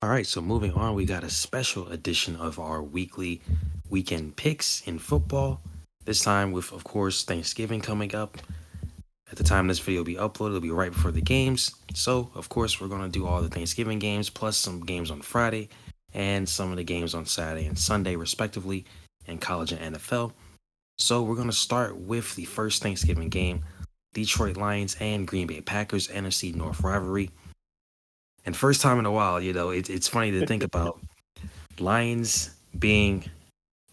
All right, so moving on, we got a special edition of our weekly weekend picks in football. This time with, of course, Thanksgiving coming up. At the time this video will be uploaded, it'll be right before the games. So, of course, we're going to do all the Thanksgiving games plus some games on Friday and some of the games on Saturday and Sunday, respectively, in college and NFL. So, we're going to start with the first Thanksgiving game, Detroit Lions and Green Bay Packers NFC North rivalry. And first time in a while, it's funny to think about Lions being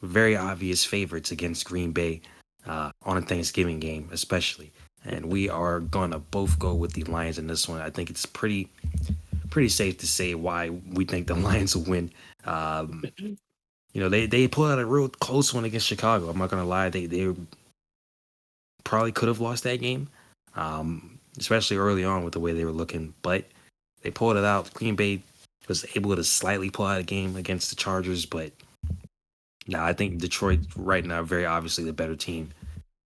very obvious favorites against Green Bay on a Thanksgiving game, especially. And we are gonna both go with the Lions in this one. I think it's pretty safe to say why we think the Lions will win. Um, they pulled out a real close one against Chicago. I'm not gonna lie, they probably could have lost that game, especially early on with the way they were looking. But they pulled it out. Green Bay was able to slightly pull out a game against the Chargers, but now I think Detroit right now very obviously the better team,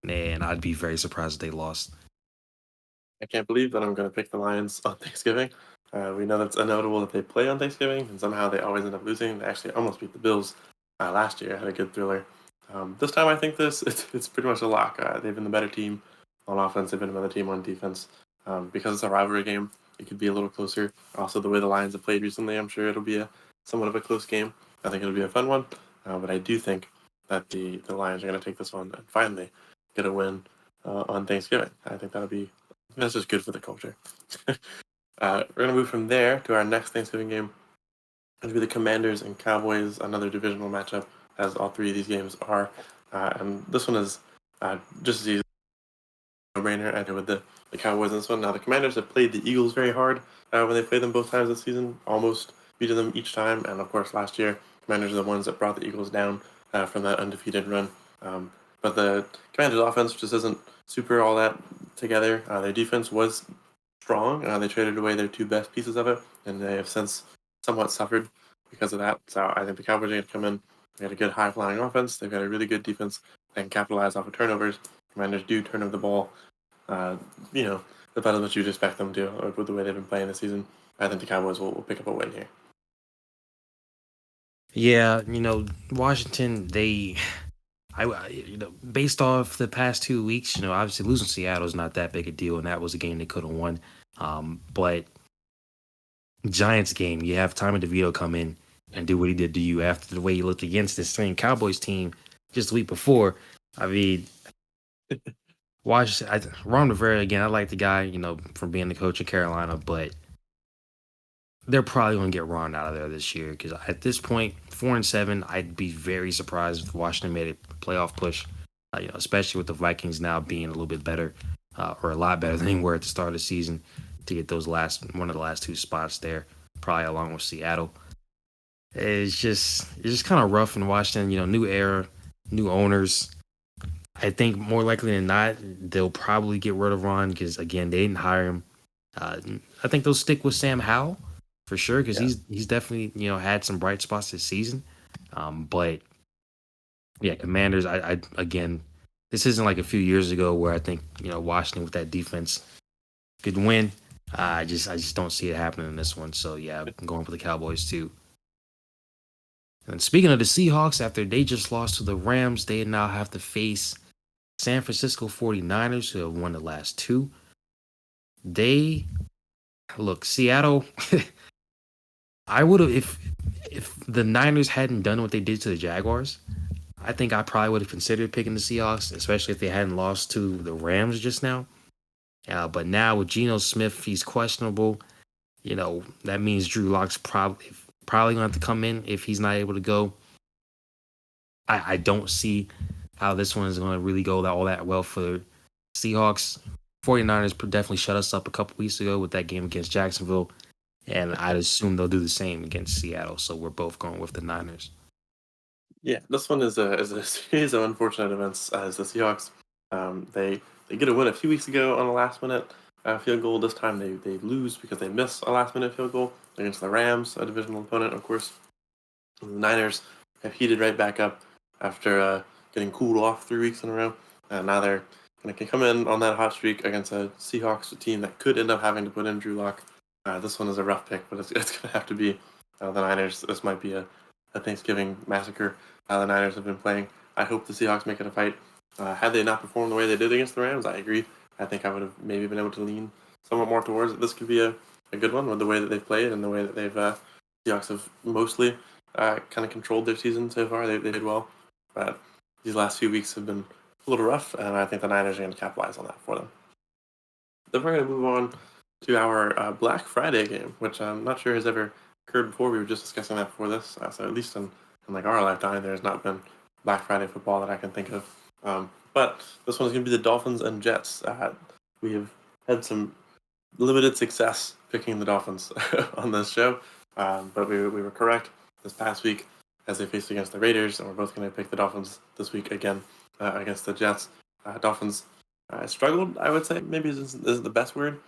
and I'd be very surprised if they lost. I can't believe that I'm going to pick the Lions on Thanksgiving. We know that's notable that they play on Thanksgiving, and somehow they always end up losing. They actually almost beat the Bills last year. Had a good thriller. This time, I think it's pretty much a lock. They've been the better team on offense. They've been the better team on defense. Because it's a rivalry game, it could be a little closer. Also, the way the Lions have played recently, I'm sure it'll be somewhat of a close game. I think it'll be a fun one. But I do think that the Lions are going to take this one and finally get a win on Thanksgiving. I think that's just good for the culture. We're going to move from there to our next Thanksgiving game. It'll be the Commanders and Cowboys, another divisional matchup, as all three of these games are. And this one is just as easy no-brainer. I go with the Cowboys in this one. Now, the Commanders have played the Eagles very hard when they played them both times this season, almost beating them each time. And, of course, last year, Commanders are the ones that brought the Eagles down from that undefeated run. But the Commanders' offense just isn't super all that together. Their defense was strong. They traded away their two best pieces of it, and they have since somewhat suffered because of that. So I think the Cowboys are going to come in. They got a good high-flying offense. They've got a really good defense. They can capitalize off of turnovers. Commanders do turn over the ball, about as much you'd expect them to with the way they've been playing this season. I think the Cowboys will pick up a win here. Yeah, Washington, based off the past 2 weeks, obviously losing Seattle is not that big a deal, and that was a game they could have won. But Giants game, you have Tommy DeVito come in and do what he did to you after the way he looked against this same Cowboys team just the week before. I mean, Ron Rivera again. I like the guy, from being the coach of Carolina, but they're probably going to get Ron out of there this year because at this point, 4-7, I'd be very surprised if Washington made a playoff push. Especially with the Vikings now being a little bit better, or a lot better than they were at the start of the season, to get one of the last two spots there, probably along with Seattle. It's just kind of rough in Washington. New era, new owners. I think more likely than not, they'll probably get rid of Ron because again, they didn't hire him. I think they'll stick with Sam Howell for sure because he's definitely had some bright spots this season. But yeah, Commanders. I again, this isn't like a few years ago where I think Washington with that defense could win. I just don't see it happening in this one. So yeah, I'm going for the Cowboys too. And speaking of the Seahawks, after they just lost to the Rams, they now have to face San Francisco 49ers, who have won the last two. Seattle. I would have if the Niners hadn't done what they did to the Jaguars. I think I probably would have considered picking the Seahawks, especially if they hadn't lost to the Rams just now. But now with Geno Smith, he's questionable. That means Drew Lock's probably going to have to come in if he's not able to go. I don't see how this one is going to really go all that well for Seahawks. 49ers definitely shut us up a couple weeks ago with that game against Jacksonville, and I'd assume they'll do the same against Seattle. So we're both going with the Niners. Yeah, this one is a series of unfortunate events as the Seahawks. They get a win a few weeks ago on a last-minute field goal. This time they lose because they miss a last-minute field goal against the Rams, a divisional opponent, of course. And the Niners have heated right back up after getting cooled off 3 weeks in a row. Now they're going to come in on that hot streak against a Seahawks team that could end up having to put in Drew Lock. This one is a rough pick, but it's going to have to be the Niners, this might be a Thanksgiving massacre. The Niners have been playing. I hope the Seahawks make it a fight. Had they not performed the way they did against the Rams, I agree. I think I would have maybe been able to lean somewhat more towards it. This could be a good one with the way that they've played and the way that Seahawks have mostly kind of controlled their season so far. They did well, but these last few weeks have been a little rough, and I think the Niners are going to capitalize on that for them. Then we're going to move on to our Black Friday game, which I'm not sure has ever occurred before. We were just discussing that before this, so at least in like our lifetime, there's not been Black Friday football that I can think of. But this one's going to be the Dolphins and Jets. We have had some limited success picking the Dolphins on this show, but we were correct this past week as they faced against the Raiders, and we're both going to pick the Dolphins this week again against the Jets. Dolphins struggled, I would say, maybe isn't the best word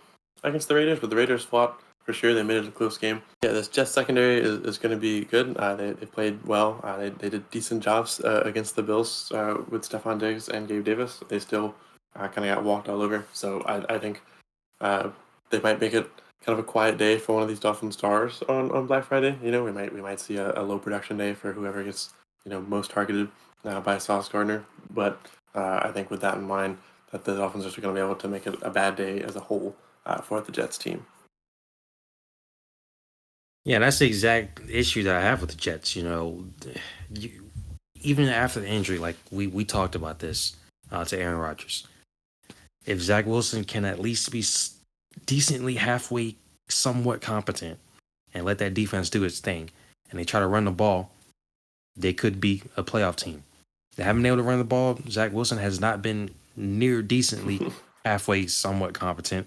against the Raiders, but the Raiders fought for sure. They made it a close game. Yeah, this Jets secondary is going to be good. They played well. They did decent jobs against the Bills with Stephon Diggs and Gabe Davis. They still kind of got walked all over. So I think they might make it kind of a quiet day for one of these Dolphin stars on Black Friday. You know, we might see a low production day for whoever gets most targeted by Sauce Gardner. But I think with that in mind, that the Dolphins are going to be able to make it a bad day as a whole for the Jets team. Yeah, that's the exact issue that I have with the Jets. You, even after the injury, like we talked about this to Aaron Rodgers. If Zach Wilson can at least be decently halfway, somewhat competent, and let that defense do its thing, and they try to run the ball, they could be a playoff team. They haven't been able to run the ball. Zach Wilson has not been near decently halfway, somewhat competent,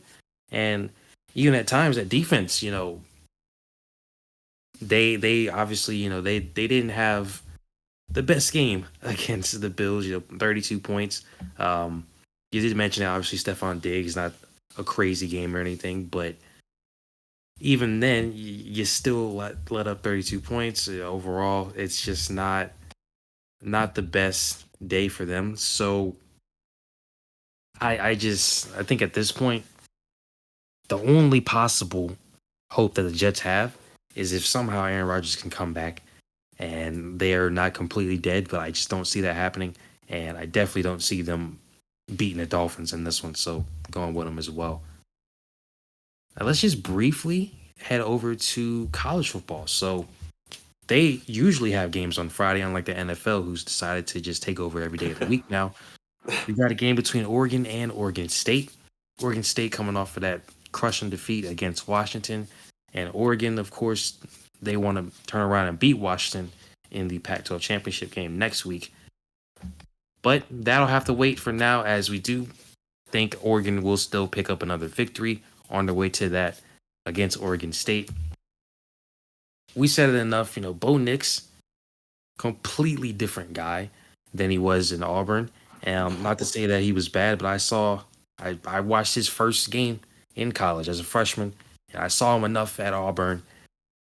and even at times that defense, they obviously they didn't have the best game against the Bills. 32 points. You did mention that obviously Stephon Diggs not a crazy game or anything, but even then you still let up 32 points overall. It's just not the best day for them. So I think at this point the only possible hope that the Jets have is if somehow Aaron Rodgers can come back and they are not completely dead, but I just don't see that happening. And I definitely don't see them beating the Dolphins in this one. So going with them as well. Now let's just briefly head over to college football. So they usually have games on Friday, unlike the NFL, who's decided to just take over every day of the week now. We got a game between Oregon and Oregon State. Oregon State coming off of that crushing defeat against Washington. And Oregon, of course, they want to turn around and beat Washington in the Pac-12 championship game next week. But that'll have to wait for now, as we do think Oregon will still pick up another victory on their way to that against Oregon State. We said it enough, Bo Nix, completely different guy than he was in Auburn. Not to say that he was bad, but I watched his first game in college as a freshman, and I saw him enough at Auburn.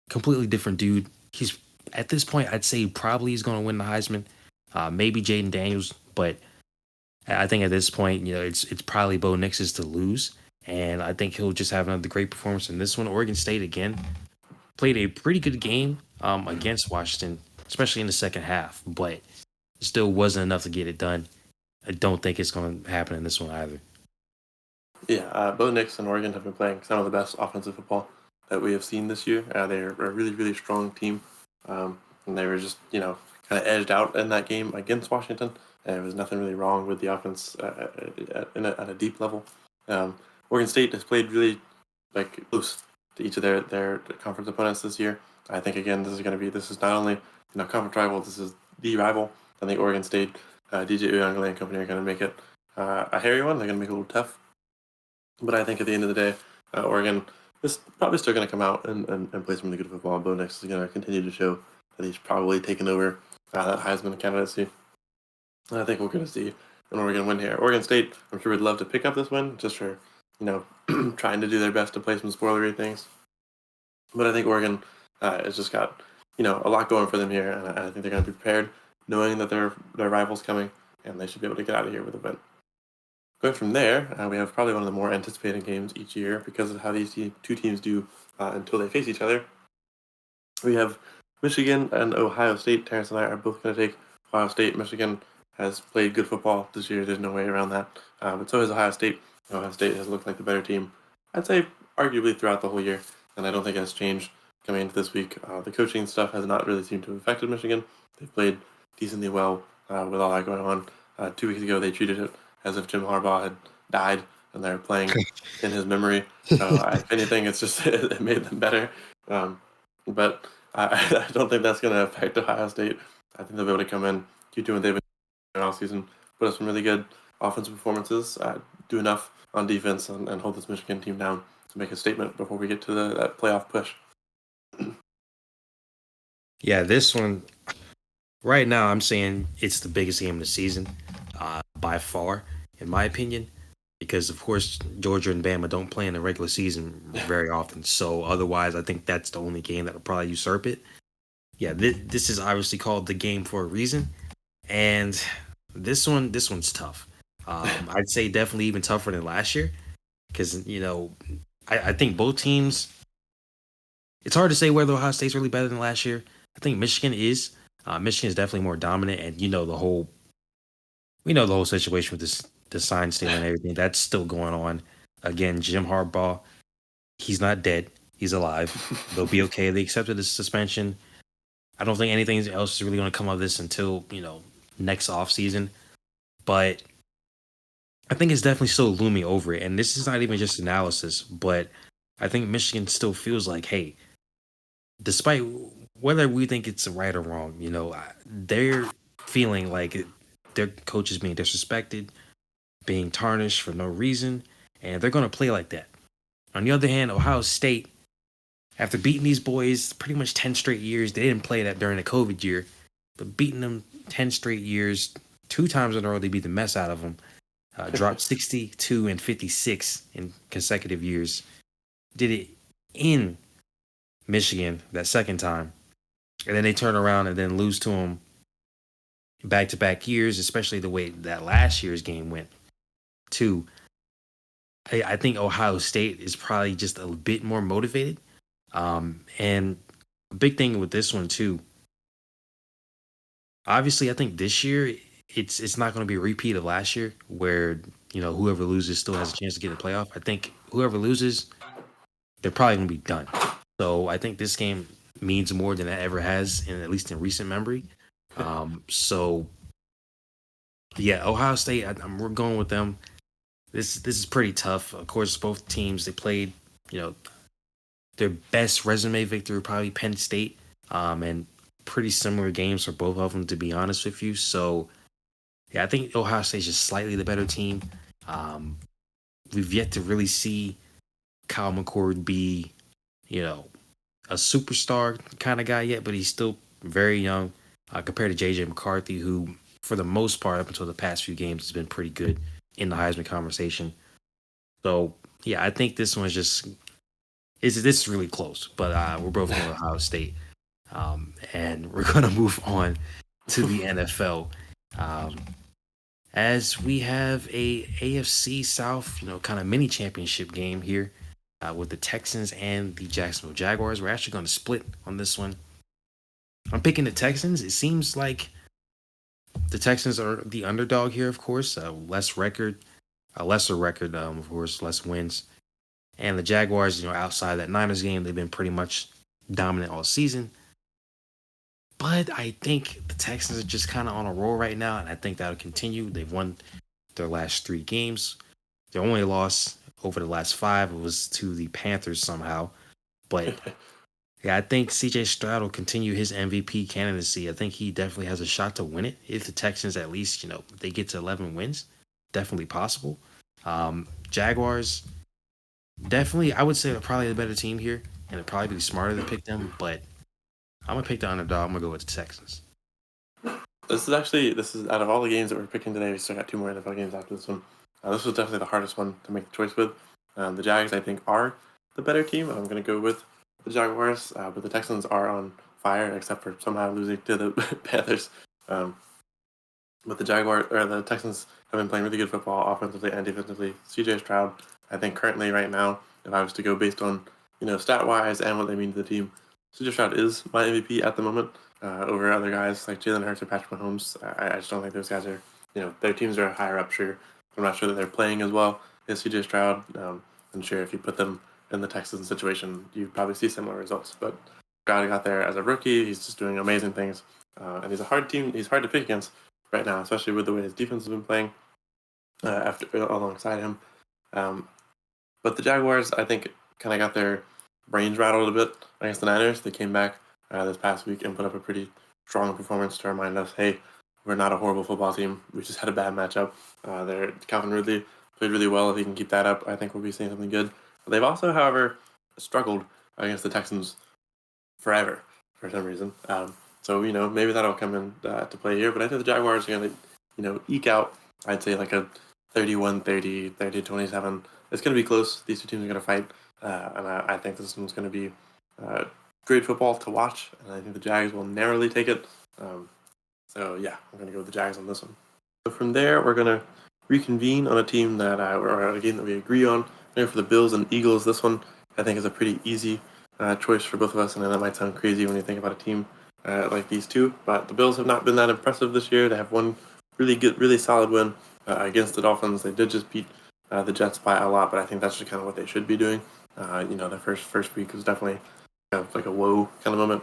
Completely different dude. He's at this point, I'd say probably he's going to win the Heisman. Maybe Jaden Daniels, but I think at this point, it's probably Bo Nix's to lose, and I think he'll just have another great performance in this one. Oregon State again played a pretty good game against Washington, especially in the second half, but still wasn't enough to get it done. I don't think it's going to happen in this one either. Yeah, Bo Nix and Oregon have been playing some of the best offensive football that we have seen this year. They're a really, really strong team, and they were just kind of edged out in that game against Washington. And there was nothing really wrong with the offense at a deep level. Oregon State has played really close to each of their conference opponents this year. I think again this is not only conference rival, this is the rival. I think Oregon State, DJ Uyunglele and company are going to make it a hairy one. They're going to make it a little tough. But I think at the end of the day, Oregon is probably still going to come out and play some really good football. Bo Nix is going to continue to show that he's probably taken over that Heisman candidacy. And I think we're going to see an Oregon win here. Oregon State, I'm sure would love to pick up this win just for, trying to do their best to play some spoilery things. But I think Oregon has just got, a lot going for them here. And I think they're going to be prepared, knowing that their rival's coming, and they should be able to get out of here with a win. Going from there, we have probably one of the more anticipated games each year because of how these two teams do until they face each other. We have Michigan and Ohio State. Terrence and I are both going to take Ohio State. Michigan has played good football this year. There's no way around that. But so has Ohio State. Ohio State has looked like the better team, I'd say, arguably throughout the whole year. And I don't think it has changed coming into this week. The coaching stuff has not really seemed to have affected Michigan. They've played decently well with all that going on. 2 weeks ago, they treated it as if Jim Harbaugh had died and they're playing in his memory. So, if anything, it's just it made them better. But I don't think that's going to affect Ohio State. I think they'll be able to come in, keep doing what they've been doing all season, put up some really good offensive performances, do enough on defense, and hold this Michigan team down to make a statement before we get to that playoff push. Yeah, this one right now, I'm saying it's the biggest game of the season by far, in my opinion, because of course Georgia and Bama don't play in the regular season very often. So otherwise, I think that's the only game that will probably usurp it. Yeah, this is obviously called the game for a reason, and this one's tough. I'd say definitely even tougher than last year because I think both teams. It's hard to say whether Ohio State's really better than last year. I think Michigan is. Michigan is definitely more dominant, and we know the whole situation with the sign stealing and everything that's still going on. Again, Jim Harbaugh, he's not dead. He's alive. They'll be okay. They accepted the suspension. I don't think anything else is really going to come of this until next off season. But I think it's definitely still looming over it. And this is not even just analysis, but I think Michigan still feels like, hey, despite whether we think it's right or wrong, they're feeling like their coach is being disrespected, being tarnished for no reason, and they're going to play like that. On the other hand, Ohio State, after beating these boys pretty much 10 straight years, they didn't play that during the COVID year, but beating them 10 straight years, 2 times in a row, they beat the mess out of them. Dropped 62 and 56 in consecutive years. Did it in Michigan that second time. And then they turn around and then lose to them back to back years, especially the way that last year's game went, too. I think Ohio State is probably just a bit more motivated. And a big thing with this one, too, obviously, I think this year it's not going to be a repeat of last year where, whoever loses still has a chance to get a playoff. I think whoever loses, they're probably going to be done. So I think this game means more than it ever has, at least in recent memory. So yeah, Ohio State, we're going with them. This is pretty tough. Of course, both teams they played, you know, their best resume victory probably Penn State, and pretty similar games for both of them, to be honest with you. So yeah, I think Ohio State's just slightly the better team. Um, we've yet to really see Kyle McCord be, you know, a superstar kind of guy yet, but he's still very young compared to JJ McCarthy, who, for the most part, up until the past few games, has been pretty good in the Heisman conversation. So yeah, I think this one's just this is really close, but we're both going to Ohio State, and we're going to move on to the NFL. Um, as we have a AFC South, kind of mini championship game here with the Texans and the Jacksonville Jaguars. We're actually going to split on this one. I'm picking the Texans. It seems like the Texans are the underdog here, of course. Lesser record, of course, less wins. And the Jaguars, outside that Niners game, they've been pretty much dominant all season. But I think the Texans are just kind of on a roll right now, and I think that'll continue. They've won their last 3 games. Their only loss over the last 5 was to the Panthers somehow. But yeah, I think CJ Stroud will continue his MVP candidacy. I think he definitely has a shot to win it. If the Texans at least, they get to 11 wins, definitely possible. Jaguars, definitely, I would say they're probably the better team here, and it'd probably be smarter to pick them. But I'm gonna pick the underdog. I'm gonna go with the Texans. This is out of all the games that we're picking today, we still got 2 more NFL games after this one. This was definitely the hardest one to make the choice with. The Jags, I think, are the better team. I'm going to go with the Jaguars, but the Texans are on fire, except for somehow losing to the Panthers. But the Texans have been playing really good football, offensively and defensively. CJ Stroud, I think currently right now, if I was to go based on stat wise and what they mean to the team, CJ Stroud is my MVP at the moment over other guys like Jalen Hurts or Patrick Mahomes. I just don't think those guys are, their teams are higher up, sure. I'm not sure that they're playing as well as CJ Stroud. I'm sure if you put them in the Texans situation, you'd probably see similar results. But Stroud got there as a rookie. He's just doing amazing things. And he's a hard team. He's hard to pick against right now, especially with the way his defense has been playing alongside him. But the Jaguars, I think, kind of got their brains rattled a bit against the Niners. They came back this past week and put up a pretty strong performance to remind us, hey, we're not a horrible football team. We just had a bad matchup. Calvin Ridley played really well. If he can keep that up, I think we'll be seeing something good. But they've also, however, struggled against the Texans forever for some reason. So maybe that'll come in to play here. But I think the Jaguars are going to eke out, I'd say, like a 31-30, 30-27. It's going to be close. These two teams are going to fight, and I think this one's going to be great football to watch. And I think the Jags will narrowly take it. So yeah, I'm going to go with the Jags on this one. So from there, we're going to reconvene on a team or a game that we agree on. Maybe for the Bills and Eagles, this one I think is a pretty easy choice for both of us. And that might sound crazy when you think about a team like these two, but the Bills have not been that impressive this year. They have one really solid win against the Dolphins. They did just beat the Jets by a lot, but I think that's just kind of what they should be doing. The first week was definitely like a whoa kind of moment.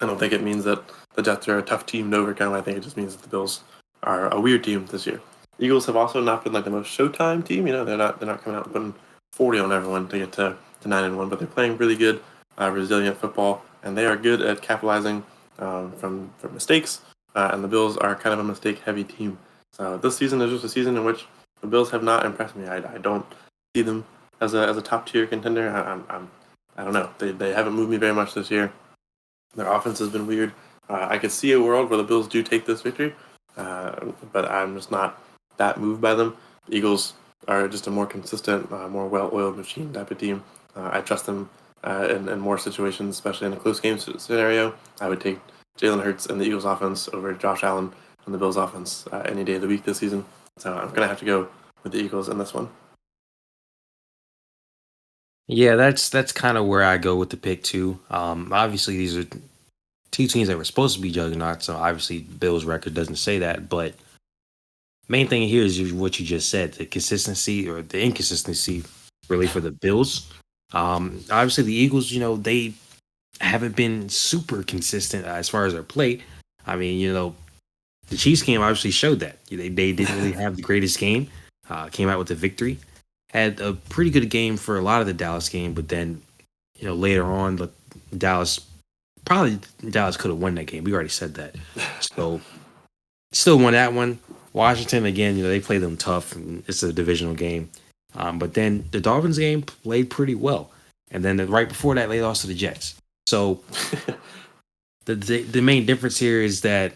I don't think it means that the Jets are a tough team to overcome. I think it just means that the Bills are a weird team this year. Eagles have also not been like the most showtime team. They're not coming out and putting 40 on everyone to get to 9-1, but they're playing really good, resilient football, and they are good at capitalizing from mistakes. And the Bills are kind of a mistake-heavy team. So this season is just a season in which the Bills have not impressed me. I don't see them as a top-tier contender. I don't know. They haven't moved me very much this year. Their offense has been weird. I could see a world where the Bills do take this victory, but I'm just not that moved by them. The Eagles are just a more consistent, more well-oiled machine type of team. I trust them in more situations, especially in a close game scenario. I would take Jalen Hurts and the Eagles offense over Josh Allen and the Bills offense any day of the week this season. So I'm going to have to go with the Eagles in this one. Yeah, that's kind of where I go with the pick too. Obviously, these are two teams that were supposed to be juggernauts. So obviously, Bills' record doesn't say that. But main thing here is what you just said: the consistency or the inconsistency, really, for the Bills. Obviously, the Eagles, they haven't been super consistent as far as their play. I mean, the Chiefs game obviously showed that they didn't really have the greatest game. Came out with a victory. Had a pretty good game for a lot of the Dallas game, but then later on, Dallas could have won that game. We already said that. So still won that one. Washington again, they play them tough. And it's a divisional game. But then the Dolphins game played pretty well, and then right before that, they lost to the Jets. So the main difference here is that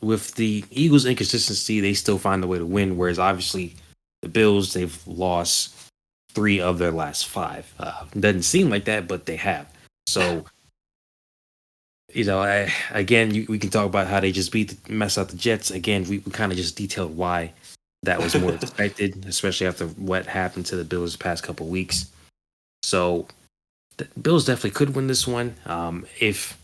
with the Eagles' inconsistency, they still find a way to win. Whereas obviously the Bills, they've lost 3 of their last 5. Doesn't seem like that, but they have. So we can talk about how they just mess out the Jets. Again, we kind of just detailed why that was more expected, especially after what happened to the Bills the past couple weeks. So the Bills definitely could win this one. If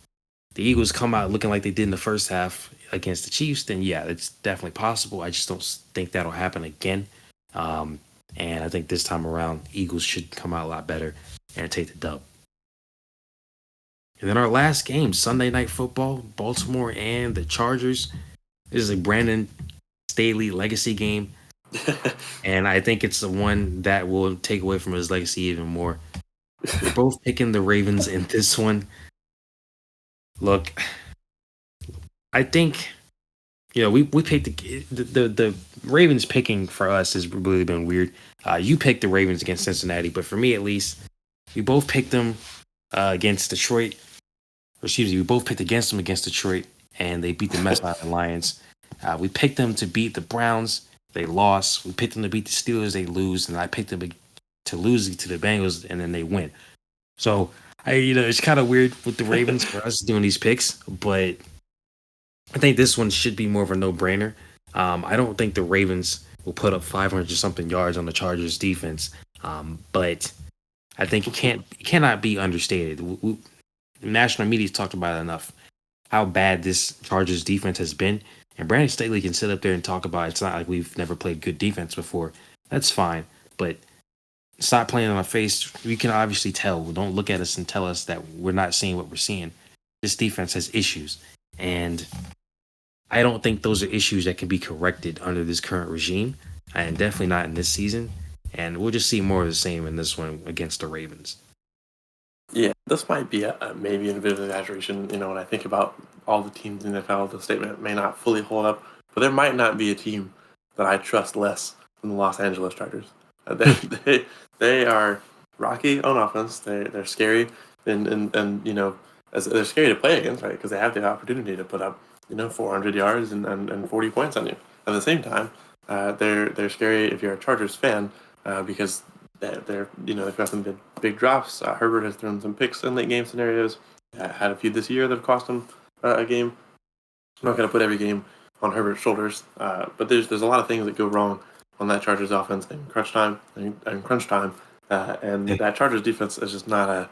the Eagles come out looking like they did in the first half against the Chiefs, then yeah, it's definitely possible. I just don't think that'll happen again. And I think this time around, Eagles should come out a lot better and take the dub. And then our last game, Sunday Night Football, Baltimore and the Chargers. This is a Brandon Staley legacy game. And I think it's the one that will take away from his legacy even more. We're both picking the Ravens in this one. Look, I think we picked the Ravens. Picking for us has really been weird. You picked the Ravens against Cincinnati, but for me at least, we both picked them against Detroit. We both picked against them against Detroit, and they beat the mess out of the Lions. We picked them to beat the Browns. They lost. We picked them to beat the Steelers. They lose, and I picked them to lose to the Bengals, and then they win. So it's kind of weird with the Ravens for us doing these picks, but I think this one should be more of a no-brainer. I don't think the Ravens will put up 500 something yards on the Chargers defense, but I think it cannot be understated. The national media's talked about it enough. How bad this Chargers defense has been, and Brandon Staley can sit up there and talk about it's not like we've never played good defense before. That's fine, but stop playing on our face. We can obviously tell. Don't look at us and tell us that we're not seeing what we're seeing. This defense has issues, and I don't think those are issues that can be corrected under this current regime, and definitely not in this season. And we'll just see more of the same in this one against the Ravens. Yeah, this might be maybe a bit of an exaggeration. When I think about all the teams in the NFL, the statement may not fully hold up, but there might not be a team that I trust less than the Los Angeles Chargers. They are rocky on offense. They're scary, and as they're scary to play against, right? Because they have the opportunity to put up 400 yards and 40 points on you. At the same time, they're scary if you're a Chargers fan because they've got some big drops. Herbert has thrown some picks in late game scenarios. Had a few this year that have cost him a game. I'm not going to put every game on Herbert's shoulders, but there's a lot of things that go wrong on that Chargers offense in crunch time, and that Chargers defense is just not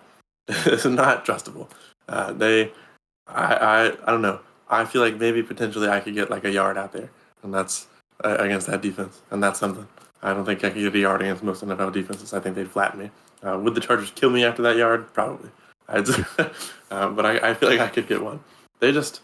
it's not trustable. I don't know. I feel like maybe potentially I could get like a yard out there, and that's against that defense, and that's something. I don't think I could get a yard against most NFL defenses. I think they'd flatten me. Would the Chargers kill me after that yard? Probably. But I feel like I could get one. It's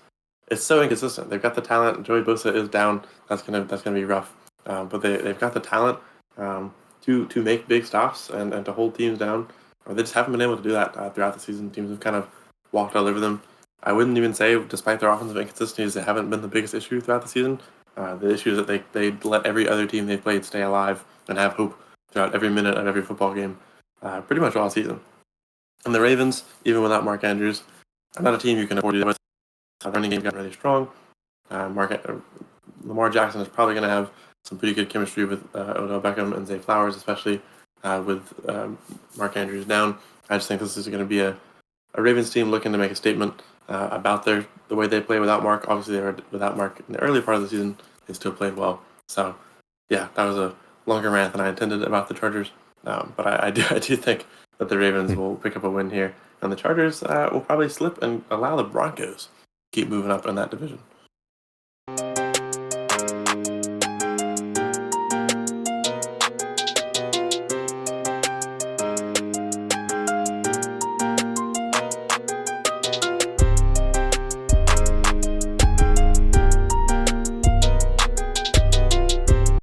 so inconsistent. They've got the talent. Joey Bosa is down. That's gonna be rough. But they've got the talent to make big stops and to hold teams down. They just haven't been able to do that throughout the season. Teams have kind of walked all over them. I wouldn't even say, despite their offensive inconsistencies, they haven't been the biggest issue throughout the season. The issue is that they let every other team they've played stay alive and have hope throughout every minute of every football game, pretty much all season. And the Ravens, even without Mark Andrews, are not a team you can afford to do with. The running game got really strong. Lamar Jackson is probably going to have some pretty good chemistry with Odell Beckham and Zay Flowers, especially with Mark Andrews down. I just think this is going to be a Ravens team looking to make a statement about the way they play without Mark. Obviously, they were without Mark in the early part of the season. They still played well. So, yeah, that was a longer rant than I intended about the Chargers. But I do think that the Ravens will pick up a win here, and the Chargers will probably slip and allow the Broncos to keep moving up in that division.